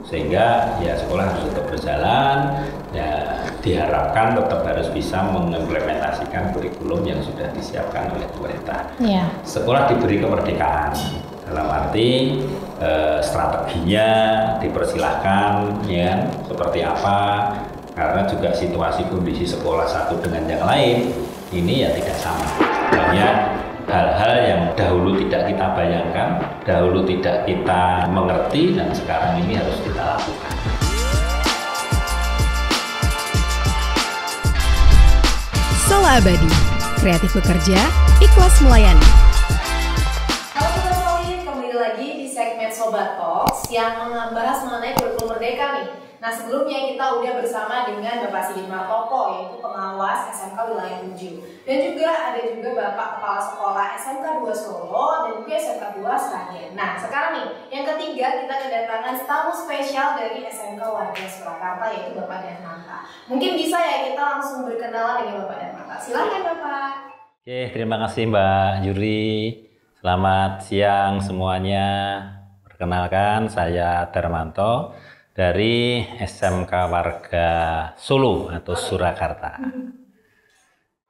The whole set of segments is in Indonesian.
Sehingga ya sekolah harus tetap berjalan, ya diharapkan tetap harus bisa mengimplementasikan kurikulum yang sudah disiapkan oleh pemerintah. Ya. Sekolah diberi kemerdekaan, dalam arti strateginya dipersilahkan ya seperti apa, karena juga situasi kondisi sekolah satu dengan yang lain ini ya tidak sama. Banyak hal-hal yang dahulu tidak kita bayangkan, dahulu tidak kita mengerti, dan sekarang ini harus kita lakukan. Sola Abadi, kreatif bekerja, ikhlas melayani. Halo Sobat Solid, kembali lagi di segmen Sobat Talks yang membahas mengenai kurikulum merdeka nih. Nah sebelumnya kita udah bersama dengan Bapak Sigit Martoko, yaitu pengawas SMK Wilayah 7. Dan juga ada juga Bapak Kepala Sekolah SMK 2 Solo dan juga SMK 2 Sragen. Nah sekarang nih, yang ketiga kita kedatangan tamu spesial dari SMK Warga Surakarta, yaitu Bapak Darmanta. Mungkin bisa ya kita langsung berkenalan dengan Bapak Darmanta. Silakan Bapak. Oke, terima kasih Mbak Yuri. Selamat siang semuanya. Perkenalkan, saya Darmanto dari SMK Warga Solo atau Surakarta.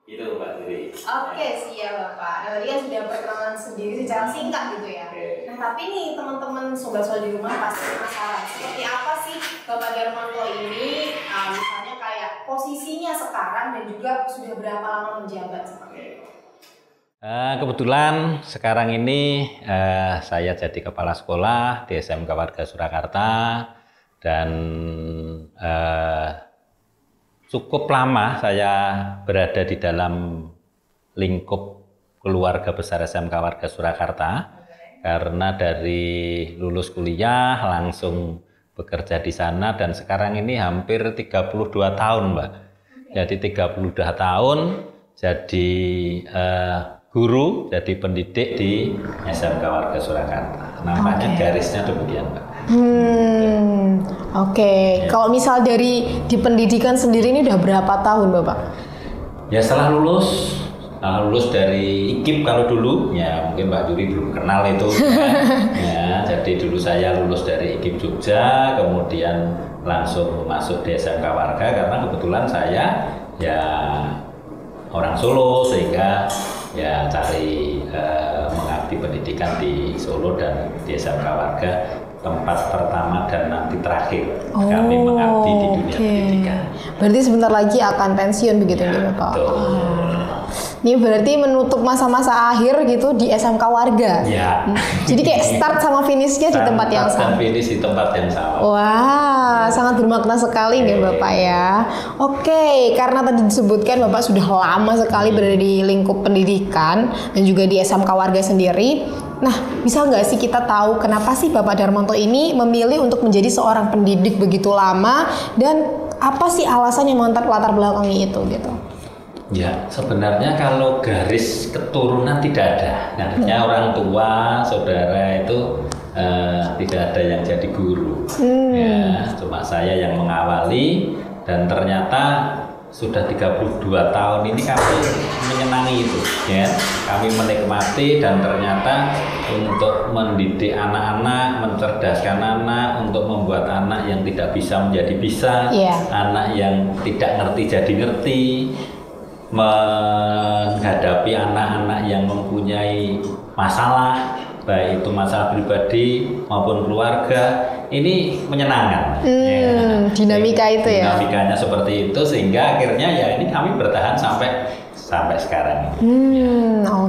Itu Mbak Yuri. Oke, siap Bapak. Nah, tadi kan sudah perkenalan sendiri secara singkat gitu ya. Nah, tapi nih teman-teman Sobat Soal di rumah pasti penasaran seperti apa sih Bapak Darmanto ini, misalnya kayak posisinya sekarang dan juga sudah berapa lama menjabat seperti itu. Kebetulan sekarang ini saya jadi kepala sekolah di SMK Warga Surakarta dan cukup lama saya berada di dalam lingkup keluarga besar SMK Warga Surakarta karena dari lulus kuliah langsung bekerja di sana dan sekarang ini hampir 32 tahun Mbak. Jadi 32 tahun jadi guru, jadi pendidik di SMK Warga Surakarta. Nampaknya garisnya demikian, Mbak. Oke. Kalau misal dari di pendidikan sendiri ini udah berapa tahun, Bapak? Ya setelah lulus dari IKIP kalau dulu, ya mungkin Mbak Yuri belum kenal itu. Ya, jadi dulu saya lulus dari IKIP Jogja, kemudian langsung masuk di SMK Warga karena kebetulan saya ya orang Solo sehingga ya cari mengabdi pendidikan di Solo dan di SMK Warga tempat pertama dan nanti terakhir kami mengabdi di dunia pendidikan. Berarti sebentar lagi akan pensiun begitu ya, Bapak? Ini berarti menutup masa-masa akhir gitu di SMK Warga. Ya. Jadi kayak start sama finishnya di tempat yang sama. Finish di tempat yang sama. Wah, sangat bermakna sekali nih Bapak ya. Oke, karena tadi disebutkan Bapak sudah lama sekali berada di lingkup pendidikan dan juga di SMK Warga sendiri. Nah, bisa nggak sih kita tahu kenapa sih Bapak Darmanto ini memilih untuk menjadi seorang pendidik begitu lama dan apa sih alasan yang latar belakangi itu gitu? Ya, sebenarnya kalau garis keturunan tidak ada. Artinya orang tua, saudara itu tidak ada yang jadi guru. Ya, cuma saya yang mengawali dan ternyata sudah 32 tahun ini kami menyenangi itu. Ya. Kami menikmati dan ternyata untuk mendidik anak-anak, mencerdaskan anak, untuk membuat anak yang tidak bisa menjadi bisa, anak yang tidak ngerti jadi ngerti, menghadapi anak-anak yang mempunyai masalah, baik itu masalah pribadi maupun keluarga, ini menyenangkan. Dinamika itu ya. Dinamikanya seperti itu sehingga akhirnya ya ini kami bertahan sampai sekarang.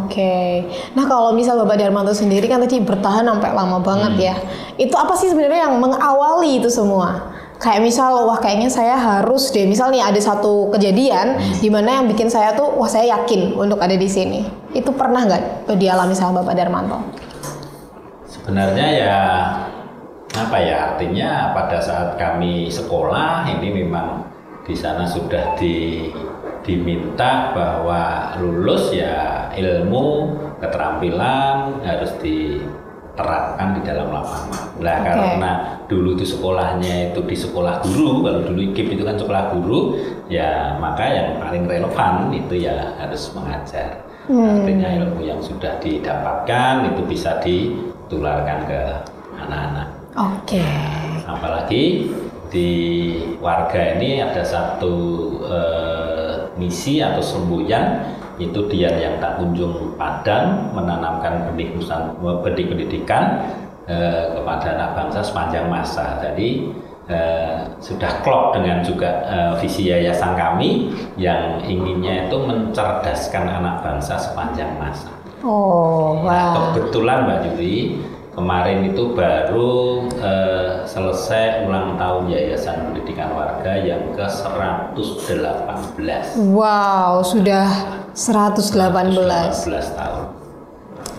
Oke. Nah kalau misal Bapak Darmanto sendiri kan tadi bertahan sampai lama banget ya. Itu apa sih sebenarnya yang mengawali itu semua? Kayak misal, wah kayaknya saya harus deh. Misal nih ada satu kejadian di mana yang bikin saya tuh, wah saya yakin untuk ada di sini. Itu pernah nggak dialami sama Bapak Darmanto? Sebenarnya ya apa ya, artinya pada saat kami sekolah ini memang di sana sudah diminta bahwa lulus ya ilmu, keterampilan harus diterapkan di dalam lapangan. Nah karena dulu itu sekolahnya itu di sekolah guru, kalau dulu IKIP itu kan sekolah guru, ya maka yang paling relevan itu ya harus mengajar. Artinya ilmu yang sudah didapatkan itu bisa ditularkan ke anak-anak. Oke. Apalagi di warga ini ada satu misi atau semboyan, itu Dian yang tak kunjung padam, menanamkan benih pendidikan kepada anak bangsa sepanjang masa. Jadi sudah klop dengan juga visi yayasan kami yang inginnya itu mencerdaskan anak bangsa sepanjang masa. Oh, wow. Kebetulan Mbak Juri, kemarin itu baru selesai ulang tahun Yayasan Pendidikan Warga yang ke-118. Wow, sudah 118 tahun.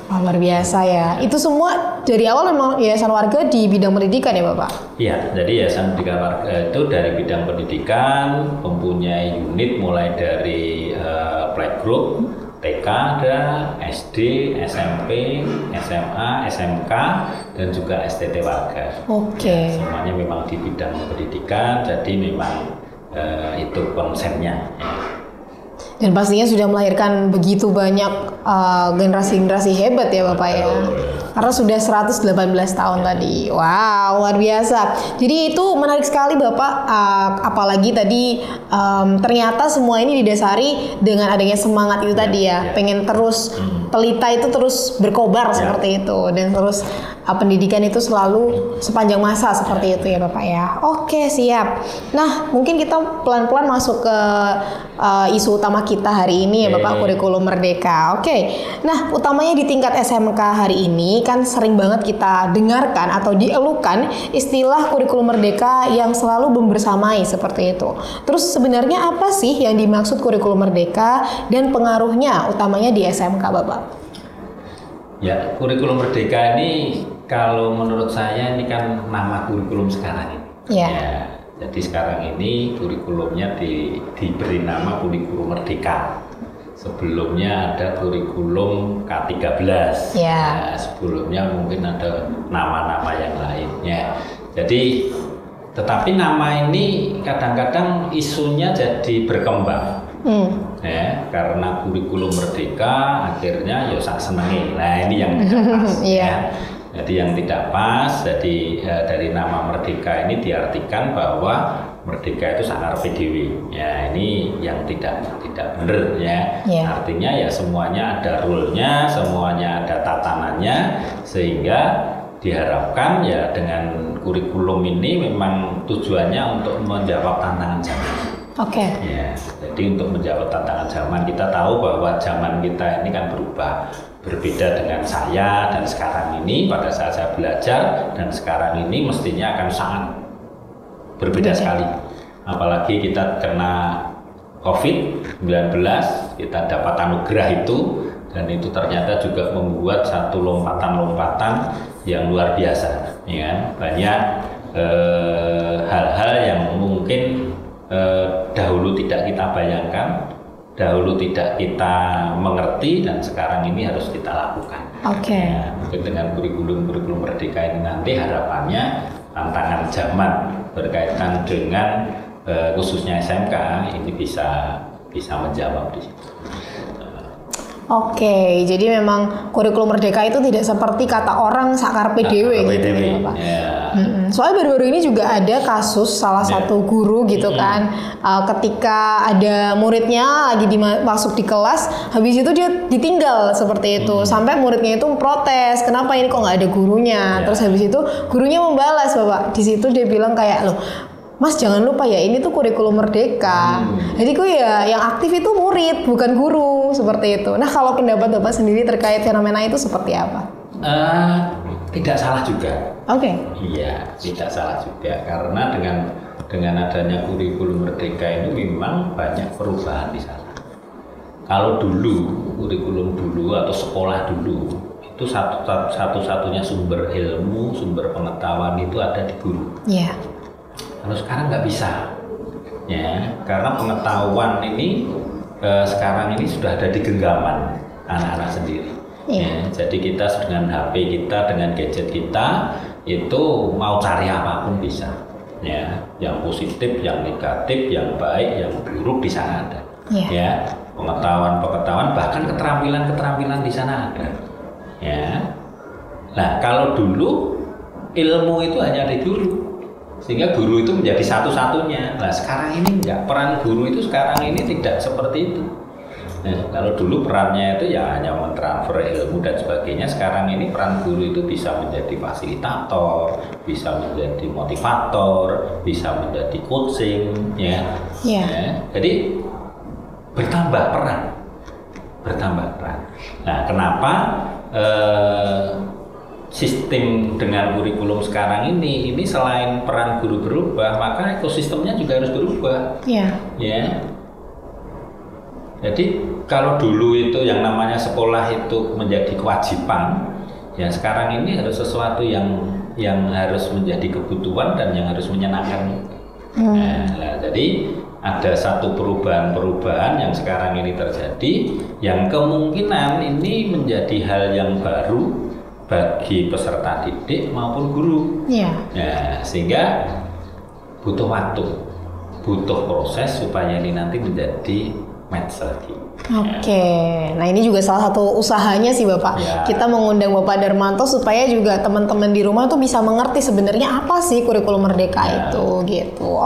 Wah, luar biasa ya. Itu semua dari awal memang Yayasan Warga di bidang pendidikan ya Bapak? Iya, jadi Yayasan Pendidikan Warga itu dari bidang pendidikan mempunyai unit mulai dari playgroup, TK ada, SD, SMP, SMA, SMK, dan juga STT Warga. Oke. Ya, semuanya memang di bidang pendidikan, jadi memang itu konsepnya. Ya. Dan pastinya sudah melahirkan begitu banyak generasi-generasi hebat ya Bapak ya. Karena sudah 118 tahun tadi. Wow, luar biasa. Jadi itu menarik sekali Bapak. Apalagi tadi ternyata semua ini didasari dengan adanya semangat itu tadi ya. Pengen terus pelita itu terus berkobar seperti itu. Dan terus pendidikan itu selalu sepanjang masa seperti itu ya Bapak ya. Oke, siap. Nah, mungkin kita pelan-pelan masuk ke isu utama kita hari ini ya Bapak, kurikulum merdeka. Oke. Nah, utamanya di tingkat SMK hari ini kan sering banget kita dengarkan atau dielukan istilah kurikulum merdeka yang selalu membersamai seperti itu. Terus sebenarnya apa sih yang dimaksud kurikulum merdeka dan pengaruhnya utamanya di SMK Bapak? Ya, kurikulum merdeka ini kalau menurut saya ini kan nama kurikulum sekarang ini. Ya. Jadi sekarang ini kurikulumnya diberi nama kurikulum merdeka. Sebelumnya ada kurikulum K13. Ya. Sebelumnya mungkin ada nama-nama yang lainnya. Jadi tetapi nama ini kadang-kadang isunya jadi berkembang. Ya, karena kurikulum merdeka akhirnya ya sak senengi. Nah, ini yang tidak pas. Ya. Jadi yang tidak pas, jadi dari nama merdeka ini diartikan bahwa merdeka itu sangar PDW. Ya, ini yang tidak benar ya. Artinya ya semuanya ada rule-nya, semuanya ada tatanannya, sehingga diharapkan ya dengan kurikulum ini memang tujuannya untuk menjawab tantangan zaman. Oke. Ya, jadi untuk menjawab tantangan zaman, kita tahu bahwa zaman kita ini kan berubah. Berbeda dengan saya dan sekarang ini pada saat saya belajar dan sekarang ini mestinya akan sangat berbeda sekali. Apalagi kita kena COVID-19, kita dapat anugerah itu, dan itu ternyata juga membuat satu lompatan-lompatan yang luar biasa. Ya, banyak hal-hal yang mungkin dahulu tidak kita bayangkan, dahulu tidak kita mengerti, dan sekarang ini harus kita lakukan. Oke. Ya, mungkin dengan kurikulum merdeka ini nanti harapannya tantangan zaman berkaitan dengan khususnya SMK ini bisa menjawab di situ. Oke, jadi memang kurikulum merdeka itu tidak seperti kata orang sakar PDW gitu ya Pak. Soalnya baru-baru ini juga ada kasus salah satu guru gitu kan, ketika ada muridnya lagi masuk di kelas, habis itu dia ditinggal seperti itu, sampai muridnya itu protes, kenapa ini kok nggak ada gurunya? Terus habis itu gurunya membalas Bapak, di situ dia bilang kayak loh, Mas jangan lupa ya ini tuh kurikulum merdeka. Jadi kok ya yang aktif itu murid bukan guru seperti itu. Nah kalau pendapat Bapak sendiri terkait fenomena itu seperti apa? Tidak salah juga. Oke. Iya, tidak salah juga karena dengan adanya kurikulum merdeka ini memang banyak perubahan di sana. Kalau dulu kurikulum dulu atau sekolah dulu itu satu-satunya sumber ilmu, sumber pengetahuan itu ada di guru. Iya. Kalau sekarang nggak bisa, ya, karena pengetahuan ini sekarang ini sudah ada di genggaman anak-anak sendiri. Ya, jadi kita dengan HP kita, dengan gadget kita itu mau cari apapun bisa, ya, yang positif, yang negatif, yang baik, yang buruk di sana ada. Ya, pengetahuan, bahkan keterampilan di sana ada. Ya, nah kalau dulu ilmu itu hanya di guru. sehingga guru itu menjadi satu-satunya. Nah sekarang ini enggak, peran guru itu sekarang ini tidak seperti itu. Nah, kalau dulu perannya itu ya hanya mentransfer ilmu dan sebagainya, sekarang ini peran guru itu bisa menjadi fasilitator, bisa menjadi motivator, bisa menjadi coaching, ya. Ya. Jadi bertambah peran. Nah, kenapa sistem dengan kurikulum sekarang ini selain peran guru berubah, maka ekosistemnya juga harus berubah. Ya. Jadi kalau dulu itu yang namanya sekolah itu menjadi kewajiban, ya sekarang ini harus sesuatu yang harus menjadi kebutuhan dan yang harus menyenangkan. Nah, jadi ada satu perubahan yang sekarang ini terjadi, yang kemungkinan ini menjadi hal yang baru bagi peserta didik maupun guru. Nah, sehingga butuh waktu, butuh proses supaya ini nanti menjadi match lagi. Nah ini juga salah satu usahanya sih Bapak. Kita mengundang Bapak Darmanto supaya juga teman-teman di rumah tuh bisa mengerti sebenarnya apa sih kurikulum merdeka itu, gitu.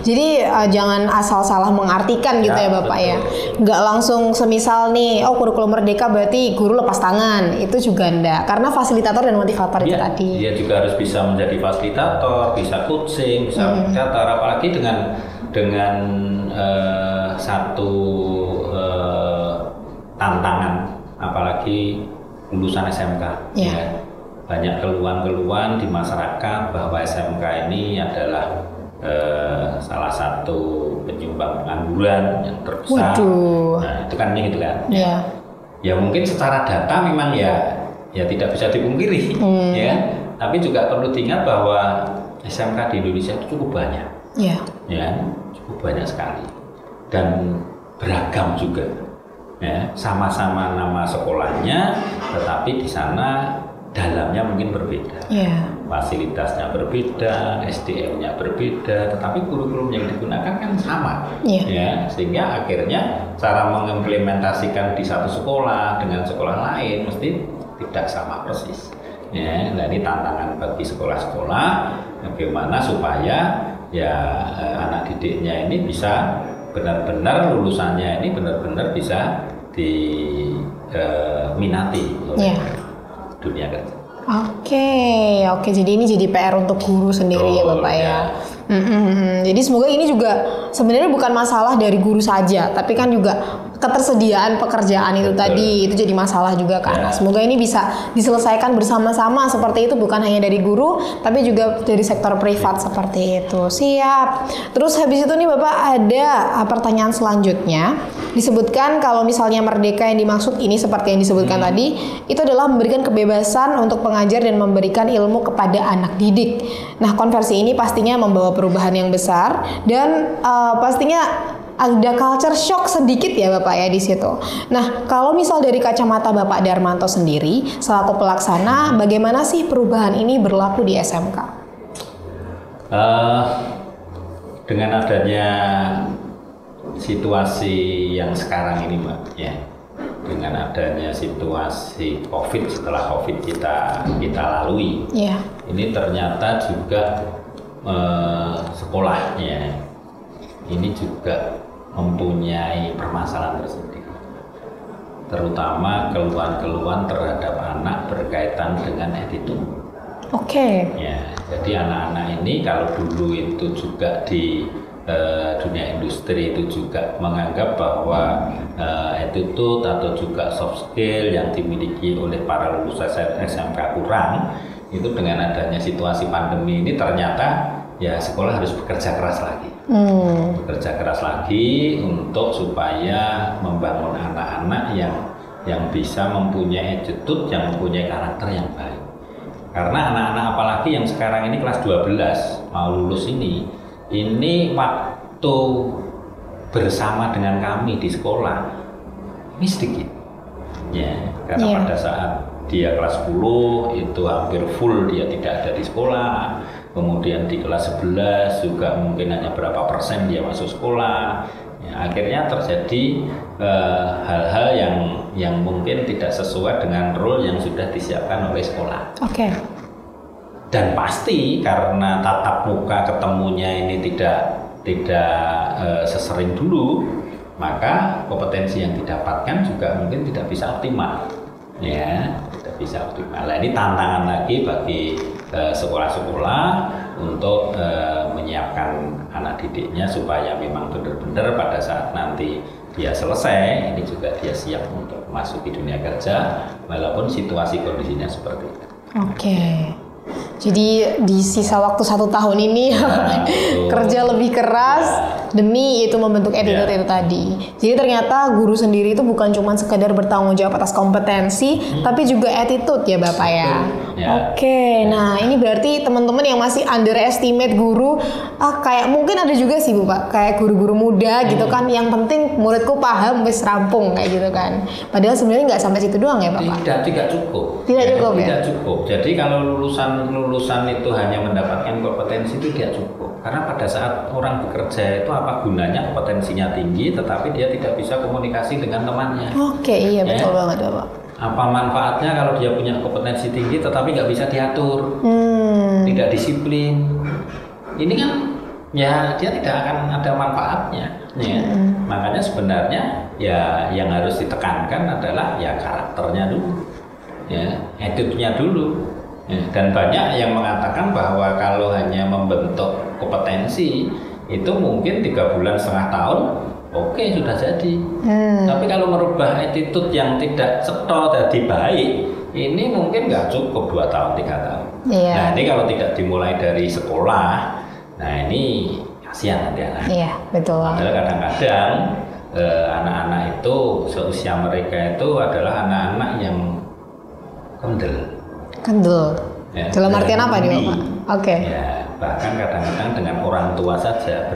Jadi jangan asal salah mengartikan gitu ya Bapak ya. Nggak langsung semisal nih, kurikulum merdeka berarti guru lepas tangan. Itu juga enggak, karena fasilitator dan motivator itu tadi. Dia juga harus bisa menjadi fasilitator, bisa coaching, bisa motivator, apalagi dengan satu tantangan, apalagi lulusan SMK. Ya. Banyak keluhan-keluhan di masyarakat bahwa SMK ini adalah salah satu penyumbang pengangguran yang terbesar. Nah, itu kan gitu kan. Ya mungkin secara data memang ya tidak bisa dipungkiri, ya. Tapi juga perlu diingat bahwa SMK di Indonesia itu cukup banyak. Ya, cukup banyak sekali dan beragam juga. Ya, sama-sama nama sekolahnya, tetapi di sana dalamnya mungkin berbeda. Fasilitasnya berbeda, SDM-nya berbeda, tetapi kurikulum yang digunakan kan sama. Ya, sehingga akhirnya cara mengimplementasikan di satu sekolah dengan sekolah lain mesti tidak sama persis. Ya, nah ini tantangan bagi sekolah-sekolah, bagaimana supaya anak didiknya ini bisa benar-benar lulusannya ini benar-benar bisa diminati oleh dunia kerja. Jadi ini jadi PR untuk guru sendiri ya Bapak ya. Jadi semoga ini juga sebenarnya bukan masalah dari guru saja, tapi kan juga ketersediaan pekerjaan itu tadi itu jadi masalah juga kan. Semoga ini bisa diselesaikan bersama-sama seperti itu, bukan hanya dari guru tapi juga dari sektor privat seperti itu. Siap. Terus habis itu nih Bapak ada pertanyaan selanjutnya. Disebutkan kalau misalnya merdeka yang dimaksud ini seperti yang disebutkan tadi, itu adalah memberikan kebebasan untuk pengajar dan memberikan ilmu kepada anak didik. Nah, konversi ini pastinya membawa perubahan yang besar dan pastinya ada culture shock sedikit ya Bapak ya di situ. Nah, kalau misal dari kacamata Bapak Darmanto sendiri selaku pelaksana, bagaimana sih perubahan ini berlaku di SMK? Dengan adanya situasi yang sekarang ini Mbak, ya, dengan adanya situasi COVID, setelah COVID kita lalui, ini ternyata juga sekolahnya ini juga mempunyai permasalahan tersendiri, terutama keluhan-keluhan terhadap anak berkaitan dengan attitude. Ya, jadi anak-anak ini kalau dulu itu juga di dunia industri itu juga menganggap bahwa attitude atau juga soft skill yang dimiliki oleh para lulusan SMK kurang, itu dengan adanya situasi pandemi ini ternyata ya sekolah harus bekerja keras lagi. Bekerja keras lagi untuk supaya membangun anak-anak yang bisa mempunyai attitude, yang mempunyai karakter yang baik. Karena anak-anak apalagi yang sekarang ini kelas 12 mau lulus ini waktu bersama dengan kami di sekolah ini sedikit. Ya, karena pada saat dia kelas 10 itu hampir full dia tidak ada di sekolah. Kemudian di kelas 11 juga mungkin hanya berapa persen dia masuk sekolah. Ya, akhirnya terjadi hal-hal yang mungkin tidak sesuai dengan role yang sudah disiapkan oleh sekolah. dan pasti karena tatap muka ketemunya ini tidak sesering dulu, maka kompetensi yang didapatkan juga mungkin tidak bisa optimal, ya, tidak bisa optimal. Nah, ini tantangan lagi bagi sekolah-sekolah untuk menyiapkan anak didiknya supaya memang benar-benar pada saat nanti dia selesai, ini juga dia siap untuk masuk di dunia kerja, walaupun situasi kondisinya seperti itu. Oke. Jadi di sisa waktu 1 tahun ini kerja lebih keras demi itu membentuk attitude itu tadi. Jadi ternyata guru sendiri itu bukan cuma sekedar bertanggung jawab atas kompetensi, tapi juga attitude ya Bapak ya. Oke, nah ini berarti teman-teman yang masih underestimate guru, kayak mungkin ada juga sih Bu Pak, kayak guru-guru muda gitu kan, yang penting muridku paham wis rampung kayak gitu kan. Padahal sebenarnya nggak sampai situ doang ya Bapak. Tidak cukup. Tidak cukup ya. Tidak cukup. Jadi kalau lulusan itu hanya mendapatkan kompetensi itu tidak cukup. Karena pada saat orang bekerja itu apa gunanya kompetensinya tinggi tetapi dia tidak bisa komunikasi dengan temannya. Oke, iya betul banget Bapak. Apa manfaatnya kalau dia punya kompetensi tinggi tetapi nggak bisa diatur, tidak disiplin? Ini kan ya dia tidak akan ada manfaatnya. Ya. Makanya sebenarnya ya yang harus ditekankan adalah ya karakternya dulu, ya attitude-nya dulu. Ya, dan banyak yang mengatakan bahwa kalau hanya membentuk kompetensi itu mungkin 3 bulan setengah tahun, oke sudah jadi. Tapi kalau merubah attitude yang tidak seto jadi baik, ini mungkin nggak cukup 2 tahun 3 tahun. Nah ini kalau tidak dimulai dari sekolah, nah ini kasihan nanti anak. Iya betul. Padahal kadang-kadang anak-anak itu seusia mereka itu adalah anak-anak yang kendel. Ya, dalam artian apa nih Bapak? Oke. Ya, bahkan kadang-kadang dengan orang tua saja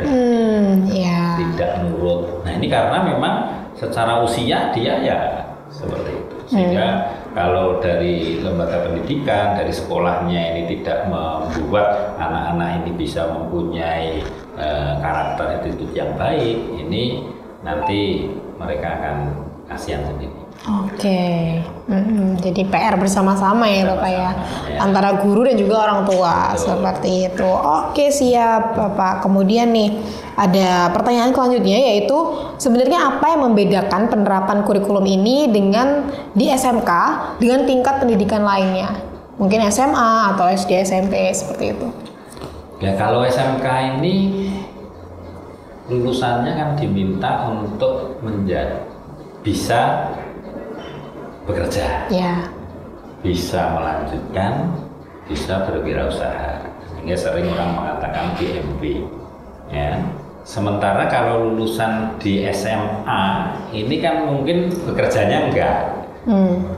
tidak nurut. Nah ini karena memang secara usia dia ya seperti itu. Sehingga kalau dari lembaga pendidikan, dari sekolahnya ini tidak membuat anak-anak ini bisa mempunyai karakter attitude yang baik, ini nanti mereka akan kasihan sendiri. Oke, jadi PR bersama-sama ya Bapak ya, antara guru dan juga orang tua. Seperti itu. Oke siap Bapak. Kemudian nih ada pertanyaan selanjutnya, yaitu sebenarnya apa yang membedakan penerapan kurikulum ini dengan di SMK dengan tingkat pendidikan lainnya, mungkin SMA atau SD SMP seperti itu. Ya kalau SMK ini lulusannya kan diminta untuk bisa bekerja, bisa melanjutkan, bisa berwirausaha, sehingga sering orang mengatakan BMB. Ya. Sementara kalau lulusan di SMA ini kan mungkin bekerjanya enggak,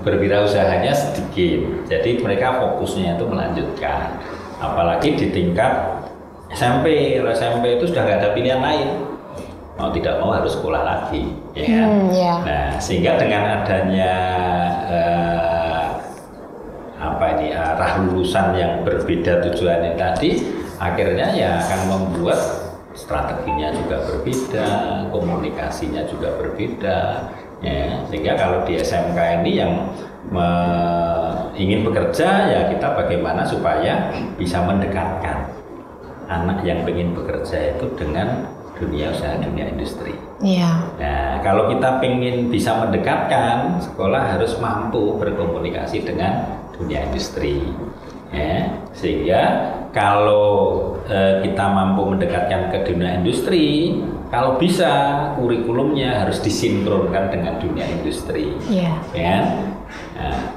berwirausahanya sedikit, jadi mereka fokusnya itu melanjutkan. Apalagi di tingkat SMP itu sudah nggak ada pilihan lain. Mau tidak mau harus sekolah lagi, ya kan? Nah, sehingga dengan adanya arah lulusan yang berbeda tujuannya tadi, akhirnya ya akan membuat strateginya juga berbeda, komunikasinya juga berbeda, ya. Sehingga kalau di SMK ini yang ingin bekerja, ya kita bagaimana supaya bisa mendekatkan anak yang ingin bekerja itu dengan dunia usaha, dunia industri. Nah, kalau kita ingin bisa mendekatkan, sekolah harus mampu berkomunikasi dengan dunia industri. Ya, sehingga kalau kita mampu mendekatkan ke dunia industri, kalau bisa kurikulumnya harus disinkronkan dengan dunia industri. Ya, nah,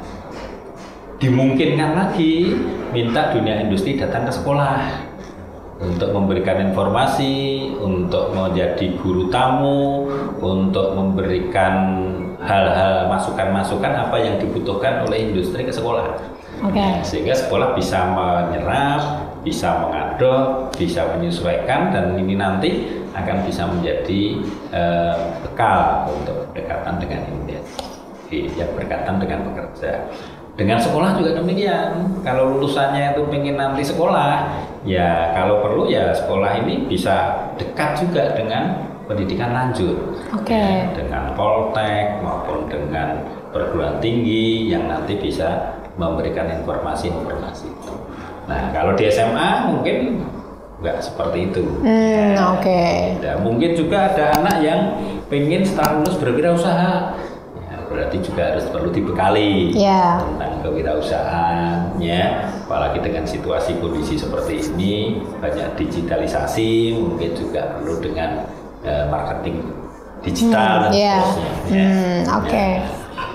dimungkinkan lagi minta dunia industri datang ke sekolah untuk memberikan informasi, untuk menjadi guru tamu, untuk memberikan hal-hal masukan-masukan apa yang dibutuhkan oleh industri ke sekolah. Sehingga sekolah bisa menyerap, bisa mengadop, bisa menyesuaikan, dan ini nanti akan bisa menjadi bekal untuk berdekatan dengan industri, yang berdekatan dengan pekerja. Dengan sekolah juga demikian. Kalau lulusannya itu pengen nanti sekolah, ya kalau perlu ya sekolah ini bisa dekat juga dengan pendidikan lanjut, ya, dengan Poltek maupun dengan perguruan tinggi yang nanti bisa memberikan informasi-informasi itu. Nah, kalau di SMA mungkin nggak seperti itu. Oke. Ya, mungkin juga ada anak yang pengen setelah lulus berwirausaha. Ya, berarti juga harus perlu dibekali tentang kewirausahaan, ya. Apalagi dengan situasi kondisi seperti ini, banyak digitalisasi, mungkin juga perlu dengan marketing digital dan seterusnya. Oke.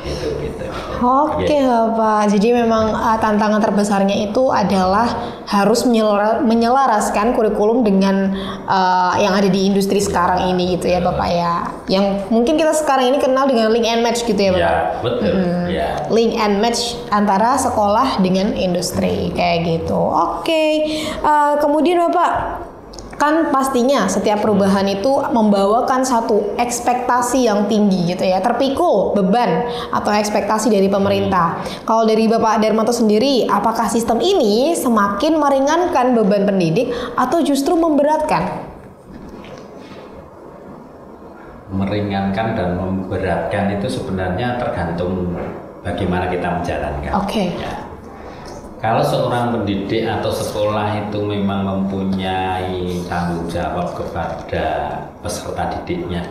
Gitu. Oke, Bapak. Jadi memang tantangan terbesarnya itu adalah harus menyelaraskan kurikulum dengan yang ada di industri sekarang ini gitu ya, Bapak ya. Yang mungkin kita sekarang ini kenal dengan link and match gitu ya, Bapak. Ya, betul. Ya. Link and match antara sekolah dengan industri kayak gitu. Oke. Kemudian Bapak, kan pastinya setiap perubahan itu membawakan satu ekspektasi yang tinggi gitu ya, terpikul beban atau ekspektasi dari pemerintah. Kalau dari Bapak Darmanto sendiri, apakah sistem ini semakin meringankan beban pendidik atau justru memberatkan? Meringankan dan memberatkan itu sebenarnya tergantung bagaimana kita menjalankan. Oke. Ya. Kalau seorang pendidik atau sekolah itu memang mempunyai tanggung jawab kepada peserta didiknya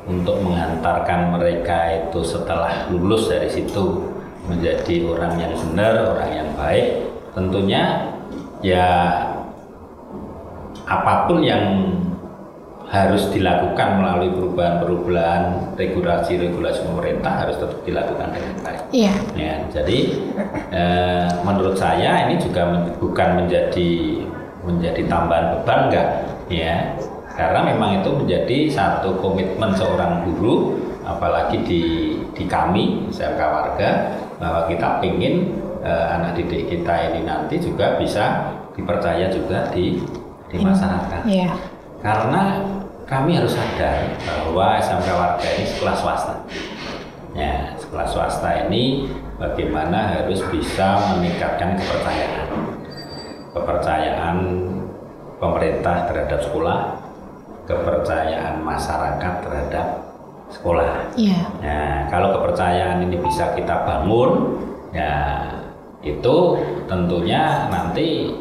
untuk menghantarkan mereka itu setelah lulus dari situ menjadi orang yang benar, orang yang baik, tentunya ya apapun yang harus dilakukan melalui perubahan-perubahan regulasi pemerintah harus tetap dilakukan dengan baik. Iya. Ya, jadi menurut saya ini juga bukan menjadi tambahan beban, enggak, ya, karena memang itu menjadi satu komitmen seorang guru, apalagi di kami SMK Warga, bahwa kita ingin anak didik kita ini nanti juga bisa dipercaya juga di masyarakat. Iya. Karena kami harus sadar bahwa SMK Warga ini sekolah swasta. Ya, sekolah swasta ini bagaimana harus bisa meningkatkan kepercayaan pemerintah terhadap sekolah, kepercayaan masyarakat terhadap sekolah. Iya. Nah, kalau kepercayaan ini bisa kita bangun, ya itu tentunya nanti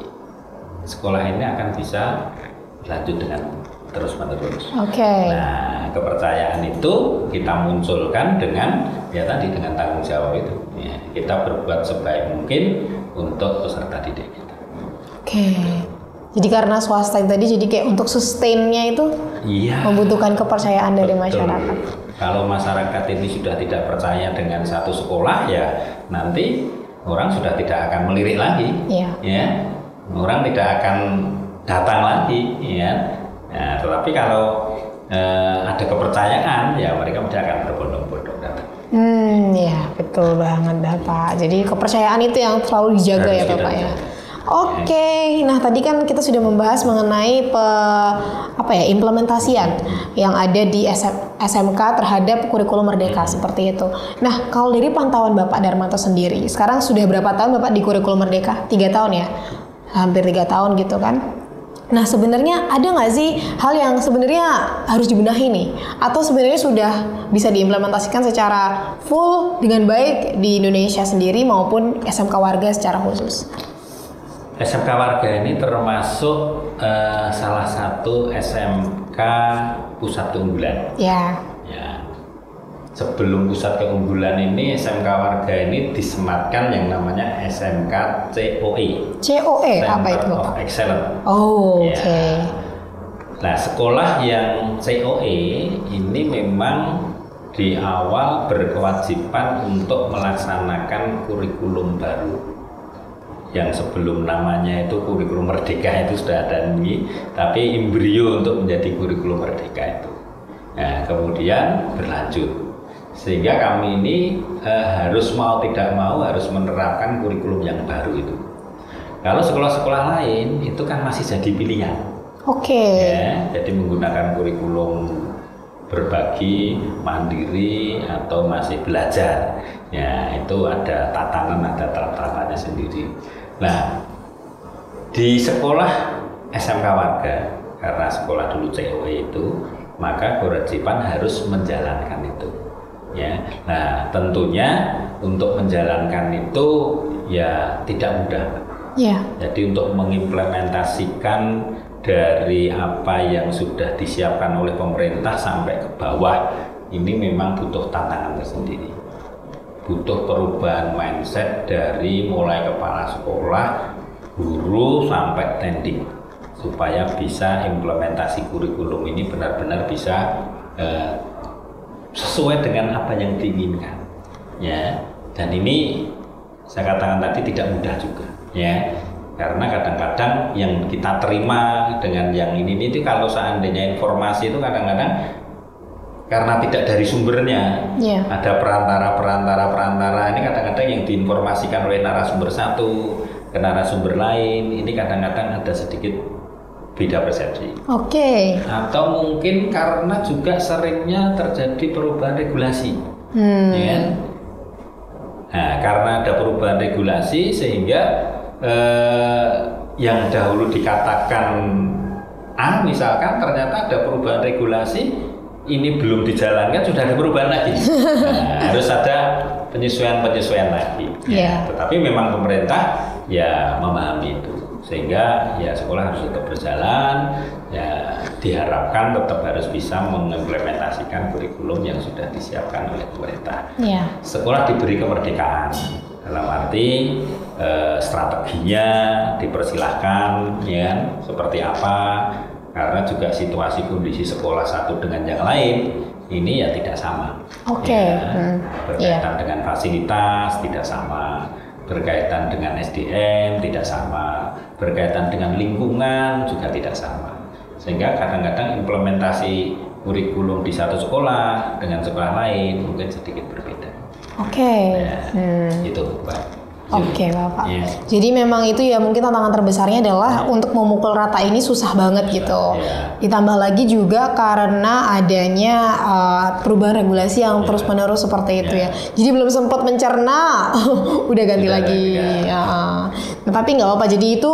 sekolah ini akan bisa lanjut dengan terus-menerus. Oke. Nah, kepercayaan itu kita munculkan dengan dengan tanggung jawab itu. Ya, kita berbuat sebaik mungkin untuk peserta didik kita. Oke. Jadi karena swasta tadi, jadi kayak untuk sustainnya itu membutuhkan kepercayaan dari masyarakat. Kalau masyarakat ini sudah tidak percaya dengan satu sekolah, ya nanti orang sudah tidak akan melirik lagi. Iya. Ya, orang tidak akan datang lagi, ya. Nah, tetapi kalau ada kepercayaan, ya mereka mesti akan berbondong-bondong datang. Ya betul banget Bapak. Jadi kepercayaan itu yang selalu dijaga ya Bapak ya. Oke, nah tadi kan kita sudah membahas mengenai implementasian yang ada di SMK terhadap kurikulum Merdeka seperti itu. Nah, kalau dari pantauan Bapak Darmanto sendiri, sekarang sudah berapa tahun Bapak di kurikulum Merdeka? 3 tahun ya? Hampir 3 tahun gitu kan? Nah, sebenarnya ada nggak sih hal yang sebenarnya harus dibenahi nih? Atau sebenarnya sudah bisa diimplementasikan secara full dengan baik di Indonesia sendiri maupun SMK Warga secara khusus? SMK Warga ini termasuk salah satu SMK pusat keunggulan. Ya. Sebelum pusat keunggulan ini, SMK Warga ini disematkan yang namanya SMK COE. COE apa itu Bapak? Of Excellence. Oh, oke. Ya. Nah, sekolah yang COE ini memang di awal berkewajiban untuk melaksanakan kurikulum baru. Yang sebelum namanya itu kurikulum Merdeka itu sudah ada ini, tapi embrio untuk menjadi kurikulum Merdeka itu. Nah, kemudian berlanjut. Sehingga kami ini harus mau tidak mau harus menerapkan kurikulum yang baru itu. Kalau sekolah-sekolah lain itu kan masih jadi pilihan. Oke. Ya, jadi menggunakan kurikulum berbagi, mandiri atau masih belajar. Ya, itu ada tatanan, ada tatatannya sendiri. Nah, di sekolah SMK Warga, karena sekolah dulu COE itu, maka kewajiban harus menjalankan itu. Ya, nah tentunya untuk menjalankan itu ya tidak mudah. Iya. Jadi untuk mengimplementasikan dari apa yang sudah disiapkan oleh pemerintah sampai ke bawah, ini memang butuh tantangan tersendiri. Butuh perubahan mindset dari mulai kepala sekolah, guru sampai tending, supaya bisa implementasi kurikulum ini benar-benar bisa sesuai dengan apa yang diinginkan, ya. Dan ini saya katakan tadi tidak mudah juga, ya, karena kadang-kadang yang kita terima dengan yang ini itu kalau seandainya informasi itu kadang-kadang karena tidak dari sumbernya, ada perantara ini kadang-kadang yang diinformasikan oleh narasumber satu ke narasumber lain, ini kadang-kadang ada sedikit beda persepsi. Oke. Atau mungkin karena juga seringnya terjadi perubahan regulasi, ya. Nah, karena ada perubahan regulasi sehingga yang dahulu dikatakan A misalkan ternyata ada perubahan regulasi, ini belum dijalankan sudah ada perubahan lagi. Nah, harus ada penyesuaian lagi. Yeah. Tetapi memang pemerintah ya memahami itu, sehingga ya sekolah harus tetap berjalan. Ya diharapkan tetap harus bisa mengimplementasikan kurikulum yang sudah disiapkan oleh pemerintah. Yeah. Sekolah diberi kemerdekaan dalam arti strateginya dipersilahkan, ya seperti apa. Karena juga situasi kondisi sekolah satu dengan yang lain ini ya tidak sama. Oke. Ya, berkaitan dengan fasilitas tidak sama, berkaitan dengan SDM tidak sama, berkaitan dengan lingkungan juga tidak sama. Sehingga kadang-kadang implementasi kurikulum di satu sekolah dengan sekolah lain mungkin sedikit berbeda. Oke. Ya, itu, Pak. Oke, Bapak. Yeah. Jadi memang itu ya mungkin tantangan terbesarnya adalah untuk memukul rata ini susah banget gitu. Yeah. Ditambah lagi juga karena adanya perubahan regulasi yang terus-menerus seperti itu ya. Jadi belum sempat mencerna, udah ganti lagi. Ya. Nah, tapi nggak apa-apa. Jadi itu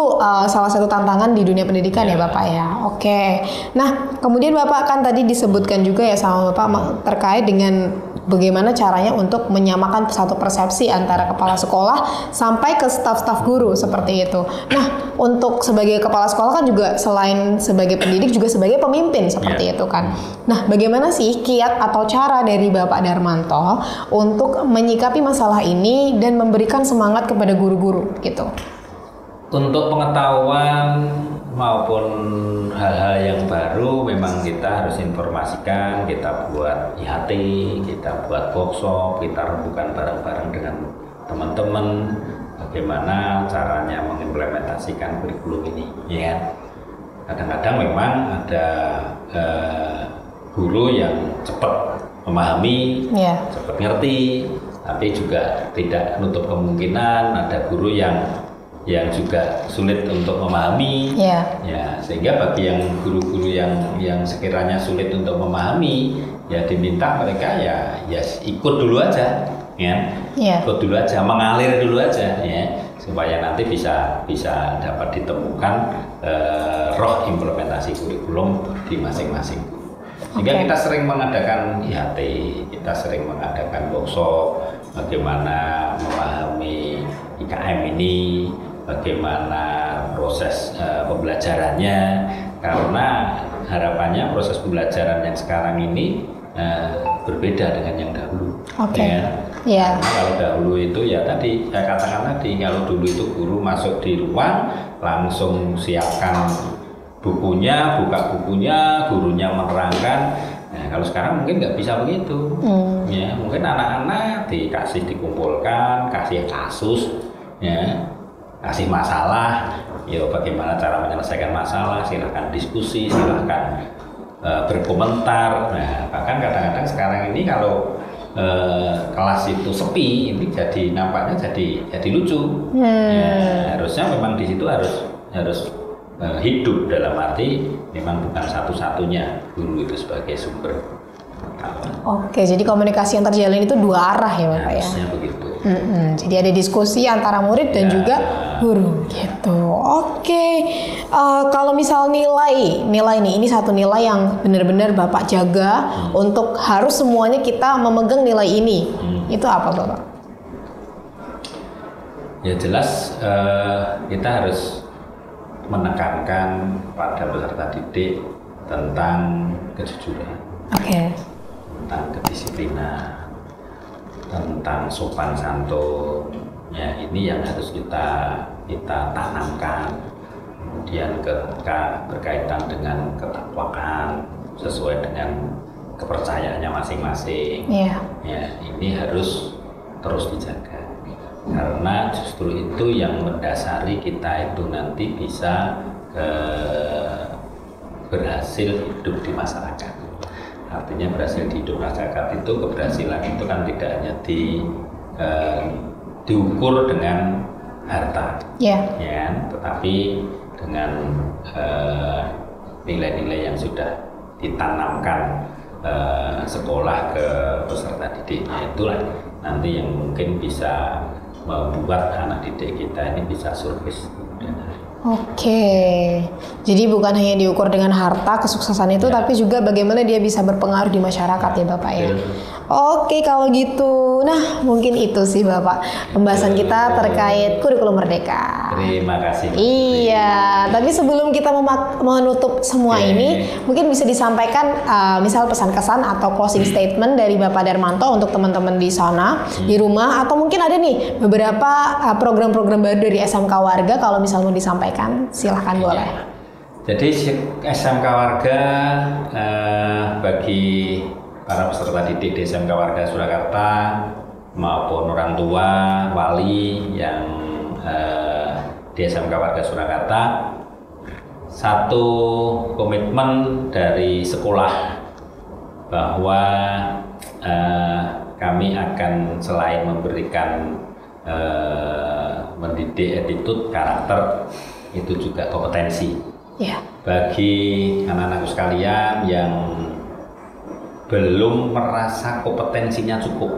salah satu tantangan di dunia pendidikan ya Bapak ya. Oke. Nah, kemudian Bapak kan tadi disebutkan juga ya sama Bapak terkait dengan bagaimana caranya untuk menyamakan satu persepsi antara kepala sekolah sampai ke staf-staf guru seperti itu. Nah, untuk sebagai kepala sekolah kan juga selain sebagai pendidik juga sebagai pemimpin seperti itu kan. Nah, bagaimana sih kiat atau cara dari Bapak Darmanto untuk menyikapi masalah ini dan memberikan semangat kepada guru-guru gitu? Untuk pengetahuan maupun hal-hal yang baru memang kita harus informasikan, kita buat IHT, kita buat workshop, kita rembukan bareng-bareng dengan teman-teman bagaimana caranya mengimplementasikan kurikulum ini, ya. Kadang-kadang memang ada guru yang cepat memahami, cepat ngerti, tapi juga tidak menutup kemungkinan ada guru yang juga sulit untuk memahami, ya sehingga bagi yang guru-guru yang sekiranya sulit untuk memahami, ya diminta mereka ya ikut dulu aja, ya, ikut dulu aja, mengalir dulu aja, ya, supaya nanti bisa dapat ditemukan roh implementasi kurikulum di masing-masing. Sehingga kita sering mengadakan IHT, kita sering mengadakan workshop bagaimana memahami IKM ini, bagaimana proses pembelajarannya, karena harapannya proses pembelajaran yang sekarang ini berbeda dengan yang dahulu. Karena kalau dahulu itu ya tadi saya katakan tadi, kalau dulu itu guru masuk di ruang langsung siapkan bukunya, buka bukunya, gurunya menerangkan. Nah, kalau sekarang mungkin nggak bisa begitu. Ya, mungkin anak-anak dikumpulkan, kasih kasus, ya, kasih masalah, ya bagaimana cara menyelesaikan masalah, silahkan diskusi, silahkan berkomentar. Nah, bahkan kadang-kadang sekarang ini kalau kelas itu sepi, ini jadi nampaknya jadi lucu. Ya, harusnya memang di situ harus hidup, dalam arti memang bukan satu-satunya guru itu sebagai sumber pengetahuan. Oke, jadi komunikasi yang terjalin itu dua arah ya Bapak ya? Harusnya begitu. Jadi ada diskusi antara murid dan juga guru gitu. Oke, kalau misal nilai nih, ini satu nilai yang benar-benar Bapak jaga untuk harus semuanya kita memegang nilai ini. Itu apa Bapak? Ya jelas kita harus menekankan pada peserta didik tentang kejujuran, Oke. tentang kedisiplinan, tentang sopan santun. Ya ini yang harus kita tanamkan. Kemudian berkaitan dengan ketakwaan sesuai dengan kepercayaannya masing-masing. Iya. Ya ini harus terus dijaga. Karena justru itu yang mendasari kita itu nanti bisa berhasil hidup di masyarakat. Artinya berhasil di hidup masyarakat itu, keberhasilan itu kan tidak hanya diukur dengan harta, ya, tetapi dengan nilai-nilai yang sudah ditanamkan sekolah ke peserta didiknya, itulah nanti yang mungkin bisa membuat anak didik kita ini bisa survive kemudian hari. Oke, jadi bukan hanya diukur dengan harta kesuksesan itu, tapi juga bagaimana dia bisa berpengaruh di masyarakat ya Bapak ya. Oke kalau gitu, nah mungkin itu sih Bapak pembahasan kita terkait kurikulum merdeka. Terima kasih. Iya, tapi sebelum kita menutup semua ini, mungkin bisa disampaikan misal pesan kesan atau closing statement dari Bapak Darmanto untuk teman-teman di sana, di rumah, atau mungkin ada nih beberapa program-program baru dari SMK Warga kalau misal mau disampaikan, silahkan boleh. Jadi SMK Warga bagi para peserta didik di SMK Warga Surakarta maupun orang tua, wali yang di SMK Warga Surakarta, satu komitmen dari sekolah bahwa kami akan selain memberikan mendidik attitude, karakter, itu juga kompetensi. Bagi anak-anakku sekalian yang belum merasa kompetensinya cukup,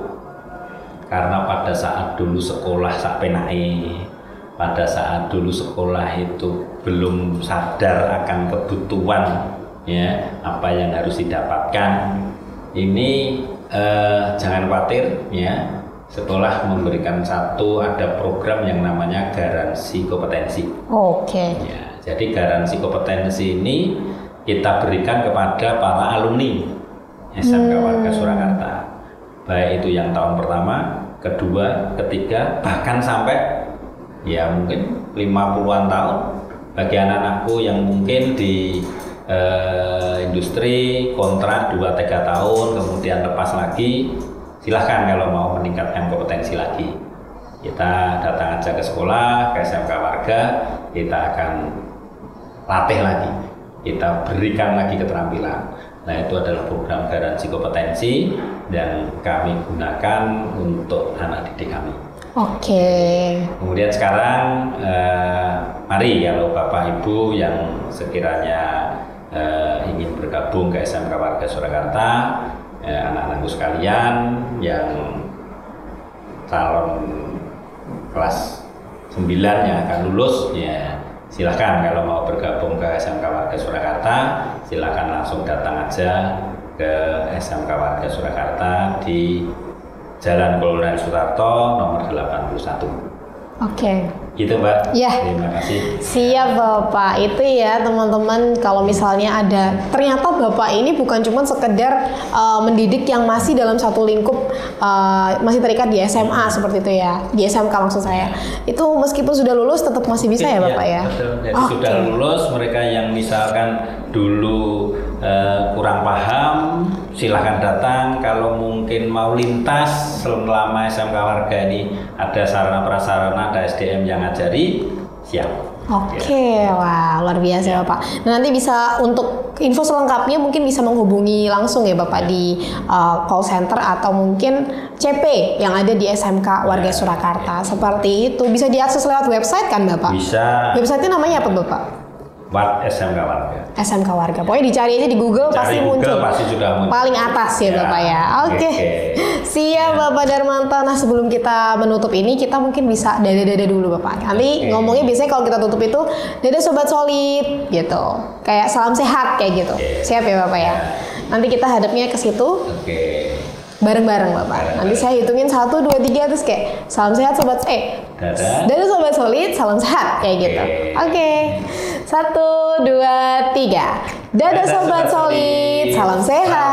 karena pada saat dulu sekolah sampai naik, pada saat dulu sekolah itu belum sadar akan kebutuhan ya apa yang harus didapatkan. Ini jangan khawatir ya, sekolah memberikan ada program yang namanya garansi kompetensi. Ya, jadi garansi kompetensi ini kita berikan kepada para alumni SMK Warga Surakarta, baik itu yang tahun pertama, kedua, ketiga, bahkan sampai ya mungkin 50-an tahun. Bagi anak-anakku yang mungkin di industri kontrak 2-3 tahun kemudian lepas lagi, silahkan kalau mau meningkatkan kompetensi lagi, kita datang aja ke sekolah, ke SMK Warga, kita akan latih lagi, kita berikan lagi keterampilan. Nah itu adalah program garansi kompetensi dan kami gunakan untuk anak didik kami. Kemudian sekarang mari kalau Bapak Ibu yang sekiranya ingin bergabung ke SMK Warga Surakarta, anak-anakku sekalian yang calon kelas 9 yang akan lulus, ya silahkan kalau mau bergabung ke SMK Warga Surakarta, silahkan langsung datang aja ke SMK Warga Surakarta di Jalan Kolonel Sutarto nomor 81. Gitu Mbak. Ya. Terima kasih. Siap Bapak. Itu ya teman-teman, kalau misalnya ada, ternyata Bapak ini bukan cuma sekedar mendidik yang masih dalam satu lingkup, masih terikat di SMA seperti itu ya, di SMK maksud saya. Itu meskipun sudah lulus tetap masih bisa ya Bapak ya. Betul. Jadi sudah lulus, mereka yang misalkan dulu kurang paham, silahkan datang. Kalau mungkin mau lintas selama SMK Warga ini ada sarana prasarana, ada SDM yang ngajari, siap. Wah luar biasa Bapak. Nah nanti bisa untuk info selengkapnya mungkin bisa menghubungi langsung ya Bapak di call center atau mungkin CP yang ada di SMK Warga Surakarta. Seperti itu, bisa diakses lewat website kan Bapak? Bisa. Websitenya namanya apa Bapak? SMK Warga. SMK Warga. Pokoknya dicari aja di Google, pasti muncul. Pasti sudah muncul. Paling atas ya Bapak ya. Siap Bapak Darmanto. Nah sebelum kita menutup ini, kita mungkin bisa dada-dada dulu Bapak. Nanti ngomongnya biasanya kalau kita tutup itu dada sobat solid gitu. Kayak salam sehat kayak gitu. Siap ya Bapak ya. Nanti kita hadapnya ke situ. Bareng-bareng Bapak. Nanti saya hitungin 1, 2, 3 terus kayak salam sehat sobat dadah sobat solid, salam sehat kayak gitu. Oke. 1, 2, 3. Dadah sobat solid, salam sehat.